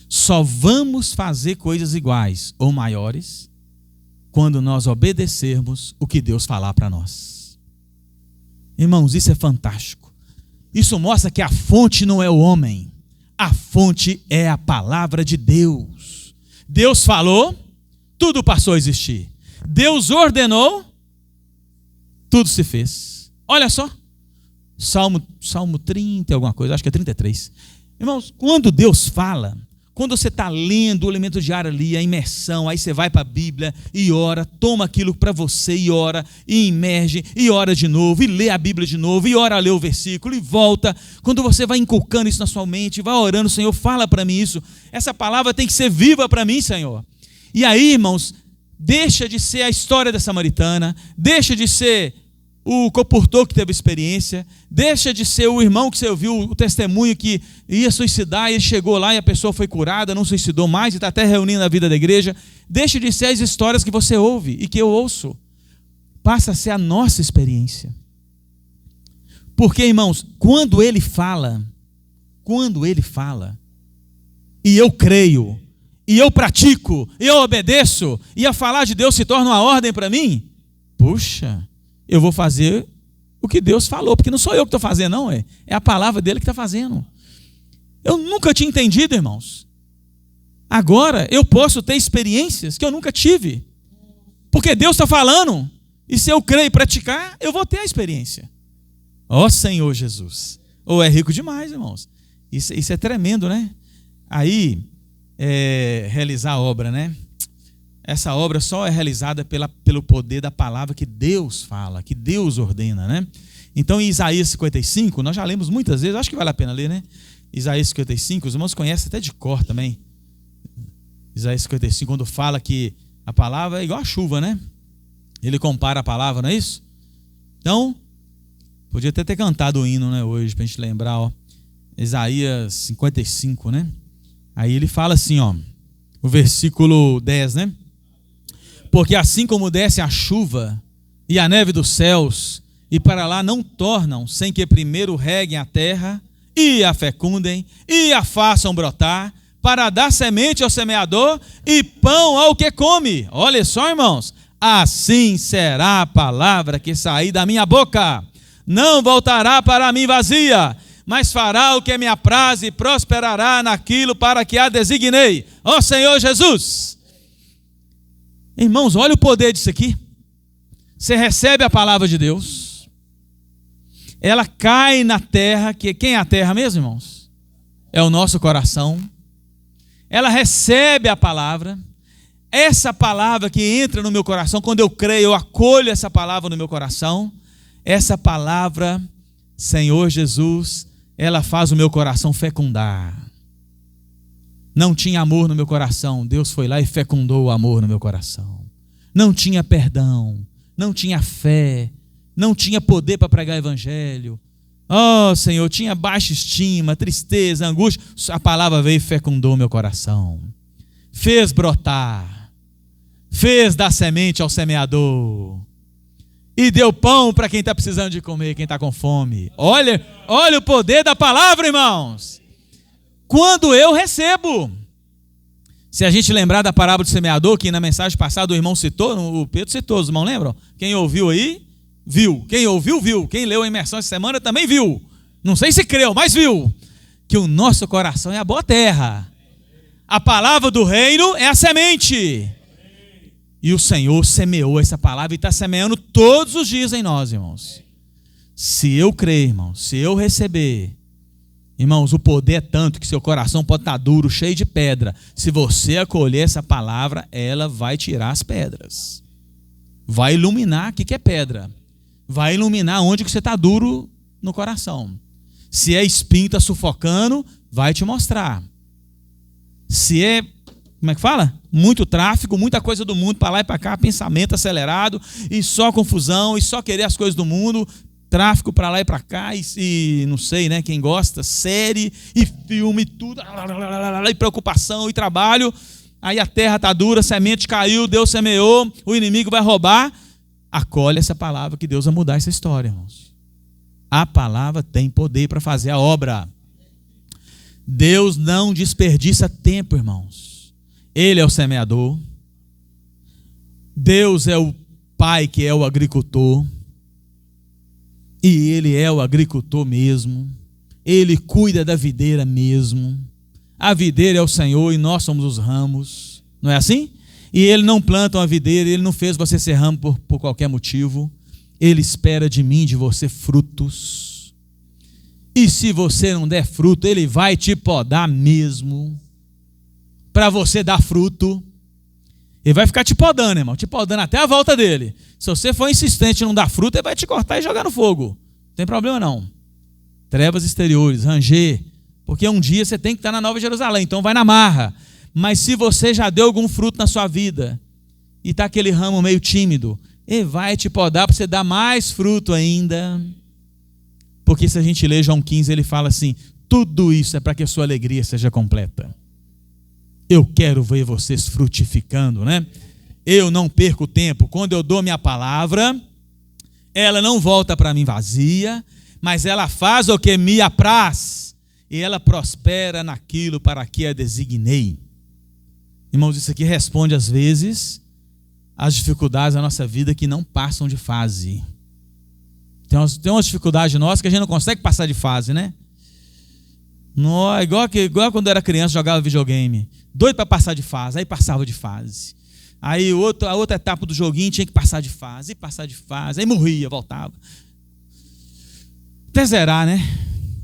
Só vamos fazer coisas iguais ou maiores quando nós obedecermos o que Deus falar para nós. Irmãos, isso é fantástico. Isso mostra que a fonte não é o homem. A fonte é a palavra de Deus. Deus falou, tudo passou a existir. Deus ordenou, tudo se fez. Olha só. Salmo 30, alguma coisa, acho que é 33. Irmãos, quando Deus fala, quando você está lendo o elemento diário ali, a imersão, aí você vai para a Bíblia e ora, toma aquilo para você e ora, e imerge, e ora de novo, e lê a Bíblia de novo, e ora a ler o versículo, e volta. Quando você vai inculcando isso na sua mente, vai orando, Senhor, fala para mim isso, essa palavra tem que ser viva para mim, Senhor. E aí, irmãos, deixa de ser a história da samaritana, deixa de ser o comportor que teve experiência, deixa de ser o irmão que você ouviu o testemunho que ia suicidar e ele chegou lá e a pessoa foi curada, não suicidou mais e está até reunindo a vida da igreja. Deixa de ser as histórias que você ouve e que eu ouço. Passa a ser a nossa experiência. Porque, irmãos, quando ele fala, e eu creio, e eu pratico, e eu obedeço, e a falar de Deus se torna uma ordem para mim, puxa, eu vou fazer o que Deus falou, porque não sou eu que estou fazendo, não, é a palavra dele que está fazendo. Eu nunca tinha entendido, irmãos. Agora eu posso ter experiências que eu nunca tive, porque Deus está falando, e se eu crer e praticar, eu vou ter a experiência. Ó Senhor Jesus. Ou é rico demais, irmãos. Isso é tremendo, né? Aí, realizar a obra, né? Essa obra só é realizada pelo poder da palavra que Deus fala, que Deus ordena, né? Então, em Isaías 55, nós já lemos muitas vezes, acho que vale a pena ler, né? Isaías 55, os irmãos conhecem até de cor também. Isaías 55, quando fala que a palavra é igual a chuva, né? Ele compara a palavra, não é isso? Então, podia até ter cantado o hino, né, hoje, para a gente lembrar, ó. Isaías 55, né? Aí ele fala assim, ó, o versículo 10, né? Porque assim como desce a chuva e a neve dos céus e para lá não tornam, sem que primeiro reguem a terra, e a fecundem, e a façam brotar, para dar semente ao semeador e pão ao que come. Olha só, irmãos, assim será a palavra que sair da minha boca. Não voltará para mim vazia, mas fará o que me apraz e prosperará naquilo para que a designei. Ó Senhor Jesus! Irmãos, olha o poder disso aqui. Você recebe a palavra de Deus, ela cai na terra, que quem é a terra mesmo, irmãos? É o nosso coração. Ela recebe a palavra, essa palavra que entra no meu coração, quando eu creio, eu acolho essa palavra no meu coração, essa palavra, Senhor Jesus, ela faz o meu coração fecundar. Não tinha amor no meu coração, Deus foi lá e fecundou o amor no meu coração. Não tinha perdão, não tinha fé, não tinha poder para pregar o evangelho. Oh Senhor, tinha baixa estima, tristeza, angústia. A palavra veio e fecundou meu coração, fez brotar, fez dar semente ao semeador e deu pão para quem está precisando de comer, quem está com fome. Olha o poder da palavra, irmãos. Quando eu recebo, se a gente lembrar da parábola do semeador, que na mensagem passada o irmão citou, o Pedro citou, os irmãos lembram? Quem ouviu aí, viu. Quem ouviu, viu. Quem leu a imersão essa semana também viu. Não sei se creu, mas viu. Que o nosso coração é a boa terra. A palavra do reino é a semente. E o Senhor semeou essa palavra e está semeando todos os dias em nós, irmãos. Se eu crer, irmãos, se eu receber, irmãos, o poder é tanto que seu coração pode estar duro, cheio de pedra. Se você acolher essa palavra, ela vai tirar as pedras. Vai iluminar o que é pedra. Vai iluminar onde que você está duro no coração. Se é espinho, está sufocando, vai te mostrar. Se é, como é que fala? Muito tráfego, muita coisa do mundo, para lá e para cá, pensamento acelerado, e só confusão, e só querer as coisas do mundo, tráfico para lá e para cá, e não sei, né, quem gosta, série, e filme, e tudo, e preocupação, e trabalho, aí a terra está dura, a semente caiu, Deus semeou, o inimigo vai roubar. Acolhe essa palavra que Deus vai mudar essa história, irmãos. A palavra tem poder para fazer a obra. Deus não desperdiça tempo, irmãos. Ele é o semeador. Deus é o pai que é o agricultor. E ele é o agricultor mesmo. Ele cuida da videira mesmo. A videira é o Senhor e nós somos os ramos. Não é assim? E ele não planta uma videira, ele não fez você ser ramo por qualquer motivo. Ele espera de mim, de você, frutos. E se você não der fruto, ele vai te podar mesmo, para você dar fruto. Ele vai ficar te podando, irmão, te podando até a volta dele. Se você for insistente e não dar fruto, ele vai te cortar e jogar no fogo. Não tem problema não. Trevas exteriores, ranger, porque um dia você tem que estar na Nova Jerusalém, então vai na marra. Mas se você já deu algum fruto na sua vida e está aquele ramo meio tímido, ele vai te podar para você dar mais fruto ainda. Porque se a gente ler João 15, ele fala assim, tudo isso é para que a sua alegria seja completa. Eu quero ver vocês frutificando, né? Eu não perco tempo. Quando eu dou minha palavra, ela não volta para mim vazia, mas ela faz o que me apraz e ela prospera naquilo para que a designei. Irmãos, isso aqui responde às vezes às dificuldades da nossa vida que não passam de fase. Tem umas dificuldades nossas que a gente não consegue passar de fase, né? Não, igual quando eu era criança, jogava videogame. Doido para passar de fase, aí passava de fase. Aí a outra etapa do joguinho tinha que passar de fase, e passar de fase, aí morria, voltava. Até zerar, né?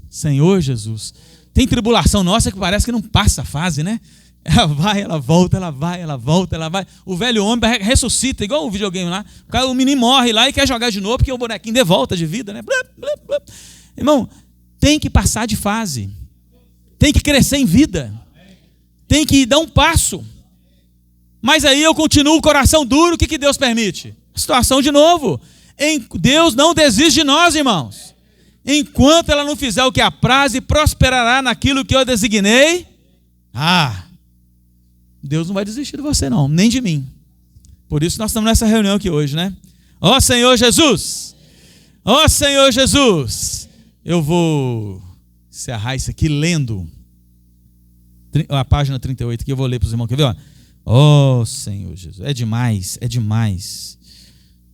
Senhor Jesus. Tem tribulação nossa que parece que não passa a fase, né? Ela vai, ela volta, ela vai, ela volta, ela vai. O velho homem ressuscita, igual o videogame lá. O menino morre lá e quer jogar de novo, porque o bonequinho de volta de vida, né? Irmão, tem que passar de fase. Tem que crescer em vida. Tem que dar um passo. Mas aí eu continuo o coração duro, o que Deus permite? A situação de novo. Deus não desiste de nós, irmãos. Enquanto ela não fizer o que apraz e prosperará naquilo que eu designei, Deus não vai desistir de você não, nem de mim. Por isso nós estamos nessa reunião aqui hoje, né? Ó Senhor Jesus, Ó Senhor Jesus. Eu vou encerrar isso aqui lendo a página 38 que eu vou ler para os irmãos. Quer ver? Ó Senhor Jesus. É demais, é demais.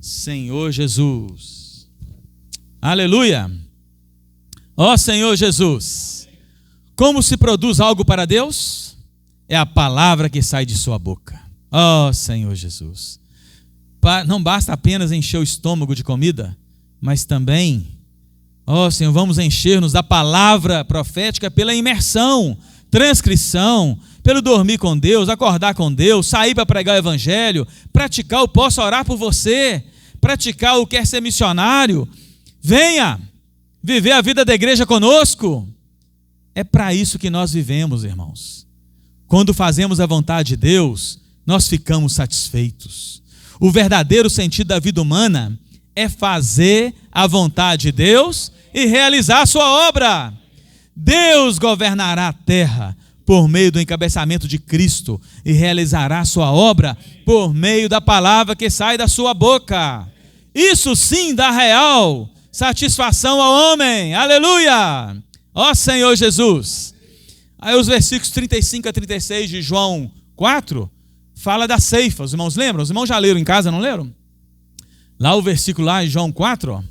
Senhor Jesus. Aleluia. Ó Senhor Jesus. Como se produz algo para Deus? É a palavra que sai de sua boca. Ó Senhor Jesus. Não basta apenas encher o estômago de comida, mas também, ó Senhor, vamos encher-nos da palavra profética pela imersão, transcrição, pelo dormir com Deus, acordar com Deus, sair para pregar o evangelho, praticar o posso orar por você, praticar o quer ser missionário. Venha viver a vida da igreja conosco. É para isso que nós vivemos, irmãos. Quando fazemos a vontade de Deus, nós ficamos satisfeitos. O verdadeiro sentido da vida humana é fazer a vontade de Deus e realizar a sua obra. Deus governará a terra por meio do encabeçamento de Cristo e realizará a sua obra por meio da palavra que sai da sua boca. Isso sim dá real satisfação ao homem. Aleluia! Ó Senhor Jesus. Aí os versículos 35 a 36 de João 4 fala da ceifa. Os irmãos lembram? Os irmãos já leram em casa, não leram? Lá o versículo lá em João 4, ó,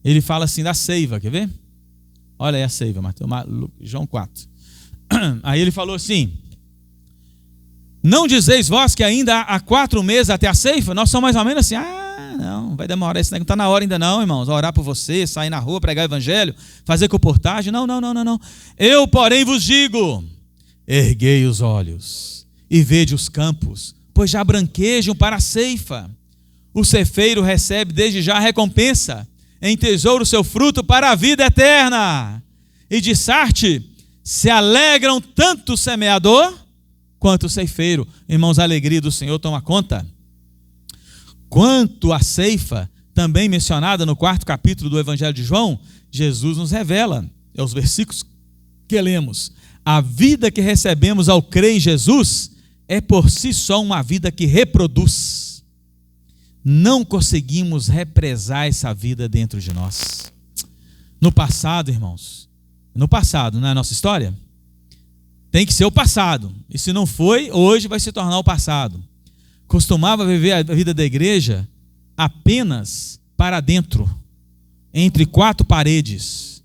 ele fala assim da seiva, quer ver? Olha aí a seiva, Mateus, João 4. Aí ele falou assim: não dizeis vós que ainda há 4 meses até a ceifa? Nós somos mais ou menos assim, não, vai demorar, isso não está na hora ainda não, irmãos, orar por você, sair na rua, pregar o evangelho, fazer comportagem, não. Eu, porém, vos digo, erguei os olhos e vede os campos, pois já branquejam para a ceifa. O ceifeiro recebe desde já a recompensa, em tesouro o seu fruto para a vida eterna. E de Sarte se alegram tanto o semeador quanto o ceifeiro. Irmãos, a alegria do Senhor toma conta. Quanto à ceifa, também mencionada no 4º capítulo do Evangelho de João, Jesus nos revela, é os versículos que lemos, a vida que recebemos ao crer em Jesus é por si só uma vida que reproduz. Não conseguimos represar essa vida dentro de nós. No passado, irmãos, não é a nossa história? Tem que ser o passado. E se não foi, hoje vai se tornar o passado. Costumava viver a vida da igreja apenas para dentro, entre 4 paredes.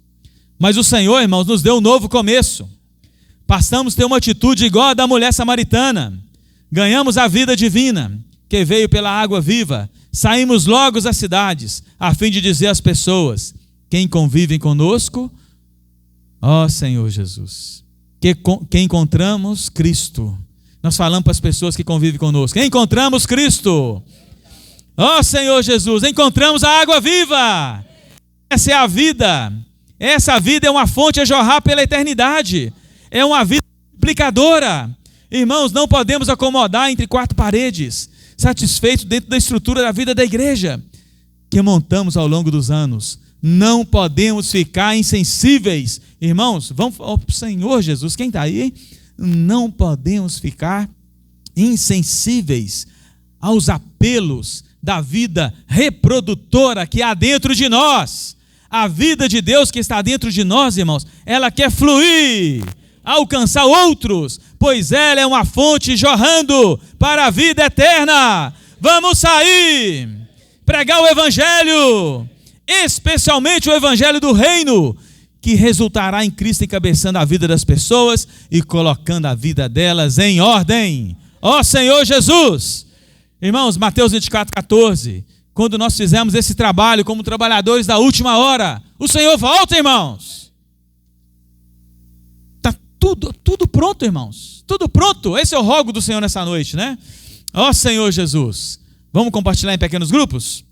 Mas o Senhor, irmãos, nos deu um novo começo. Passamos a ter uma atitude igual a da mulher samaritana. Ganhamos a vida divina, que veio pela água viva. Saímos logo às cidades, a fim de dizer às pessoas: quem convive conosco, ó Senhor Jesus, que encontramos Cristo. Nós falamos para as pessoas que convivem conosco: encontramos Cristo. Ó Senhor Jesus, encontramos a água viva. Essa é a vida. Essa vida é uma fonte a jorrar pela eternidade. É uma vida multiplicadora. Irmãos, não podemos acomodar entre 4 paredes, satisfeitos dentro da estrutura da vida da igreja que montamos ao longo dos anos. Não podemos ficar insensíveis. Irmãos, vamos ao Senhor Jesus. Quem está aí? Não podemos ficar insensíveis aos apelos da vida reprodutora que há dentro de nós. A vida de Deus que está dentro de nós, irmãos, ela quer fluir, alcançar outros, pois ela é uma fonte jorrando para a vida eterna. Vamos sair, pregar o evangelho, especialmente o evangelho do reino, que resultará em Cristo encabeçando a vida das pessoas e colocando a vida delas em ordem. Ó Senhor Jesus! Irmãos, Mateus 24:14, quando nós fizemos esse trabalho como trabalhadores da última hora, o Senhor volta, irmãos. Está tudo pronto, irmãos. Tudo pronto. Esse é o rogo do Senhor nessa noite, né? Ó Senhor Jesus. Vamos compartilhar em pequenos grupos?